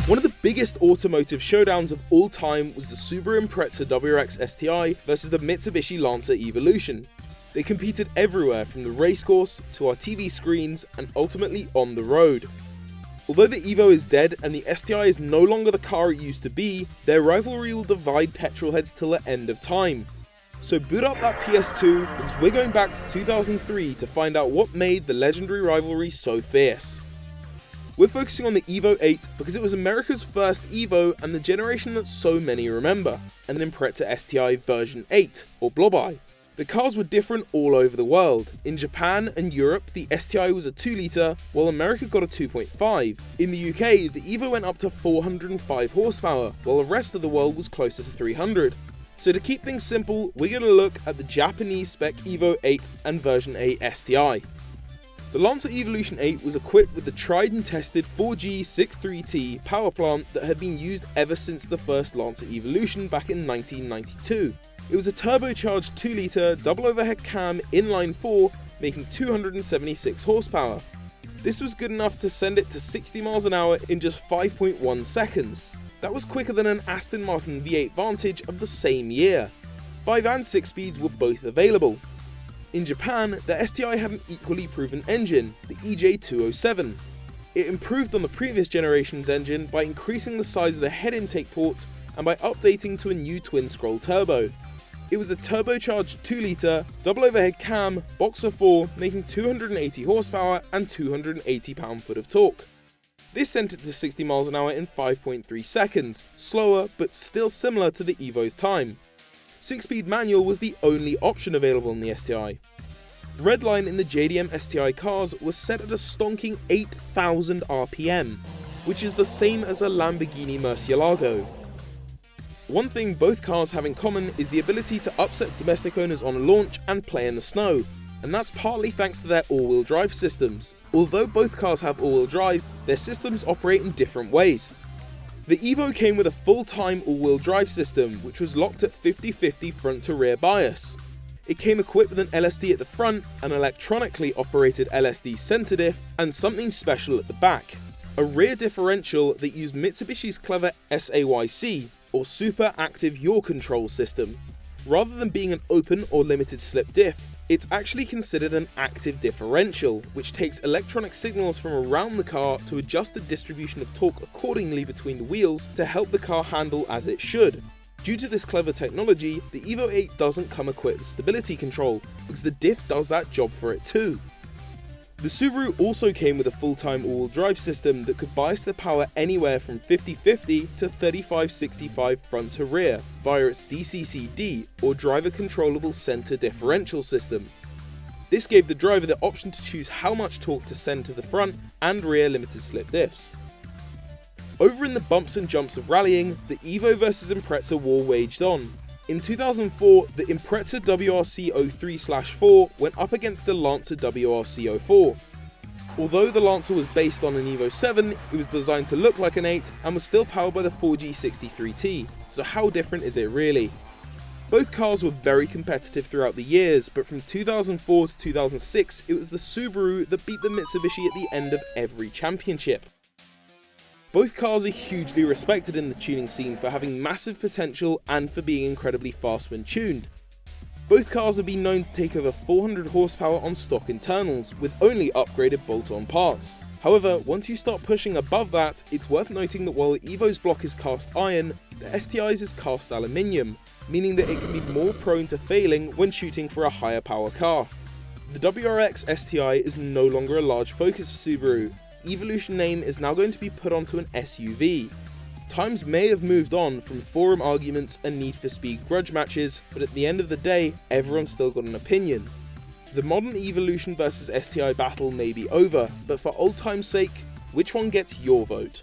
One of the biggest automotive showdowns of all time was the Subaru Impreza WRX STi versus the Mitsubishi Lancer Evolution. They competed everywhere from the racecourse to our TV screens and ultimately on the road. Although the Evo is dead and the STi is no longer the car it used to be, their rivalry will divide petrolheads till the end of time. So boot up that PS2 because we're going back to 2003 to find out what made the legendary rivalry so fierce. We're focusing on the Evo VIII because it was America's first Evo and the generation that so many remember, an Impreza STi version 8, or Blob-Eye. The cars were different all over the world. In Japan and Europe, the STi was a 2-litre, while America got a 2.5. In the UK, the Evo went up to 405 horsepower, while the rest of the world was closer to 300. So to keep things simple, we're going to look at the Japanese spec Evo VIII and version 8 STi. The Lancer Evolution 8 was equipped with the tried and tested 4G63T power plant that had been used ever since the first Lancer Evolution back in 1992. It was a turbocharged 2-litre double overhead cam inline 4, making 276 horsepower. This was good enough to send it to 60 miles an hour in just 5.1 seconds. That was quicker than an Aston Martin V8 Vantage of the same year. 5 and 6 speeds were both available. In Japan, the STi had an equally proven engine, the EJ207. It improved on the previous generation's engine by increasing the size of the head intake ports and by updating to a new twin-scroll turbo. It was a turbocharged 2-litre, double overhead cam, boxer 4, making 280 horsepower and 280 pound-foot of torque. This sent it to 60 miles an hour in 5.3 seconds, slower but still similar to the Evo's time. 6-speed manual was the only option available in the STi. The red line in the JDM STi cars was set at a stonking 8,000 RPM, which is the same as a Lamborghini Murcielago. One thing both cars have in common is the ability to upset domestic owners on a launch and play in the snow, and that's partly thanks to their all-wheel drive systems. Although both cars have all-wheel drive, their systems operate in different ways. The Evo came with a full-time all-wheel drive system, which was locked at 50-50 front-to-rear bias. It came equipped with an LSD at the front, an electronically operated LSD center diff, and something special at the back. A rear differential that used Mitsubishi's clever SAYC, or Super Active Yaw Control system. Rather than being an open or limited slip diff, it's actually considered an active differential, which takes electronic signals from around the car to adjust the distribution of torque accordingly between the wheels to help the car handle as it should. Due to this clever technology, the Evo VIII doesn't come equipped with stability control, because the diff does that job for it too. The Subaru also came with a full-time all-wheel drive system that could bias the power anywhere from 50-50 to 35-65 front to rear via its DCCD, or driver controllable center differential system. This gave the driver the option to choose how much torque to send to the front and rear limited slip diffs. Over in the bumps and jumps of rallying, the Evo vs Impreza war waged on. In 2004, the Impreza WRC 03/4 went up against the Lancer WRC 04. Although the Lancer was based on an Evo VII, it was designed to look like an 8 and was still powered by the 4G63T, so how different is it really? Both cars were very competitive throughout the years, but from 2004 to 2006, it was the Subaru that beat the Mitsubishi at the end of every championship. Both cars are hugely respected in the tuning scene for having massive potential and for being incredibly fast when tuned. Both cars have been known to take over 400 horsepower on stock internals, with only upgraded bolt-on parts. However, once you start pushing above that, it's worth noting that while the Evo's block is cast iron, the STi's is cast aluminium, meaning that it can be more prone to failing when shooting for a higher power car. The WRX STi is no longer a large focus for Subaru. Evolution name is now going to be put onto an SUV. Times may have moved on from forum arguments and Need for Speed grudge matches, but at the end of the day, everyone's still got an opinion. The modern Evolution vs STi battle may be over, but for old time's sake, which one gets your vote?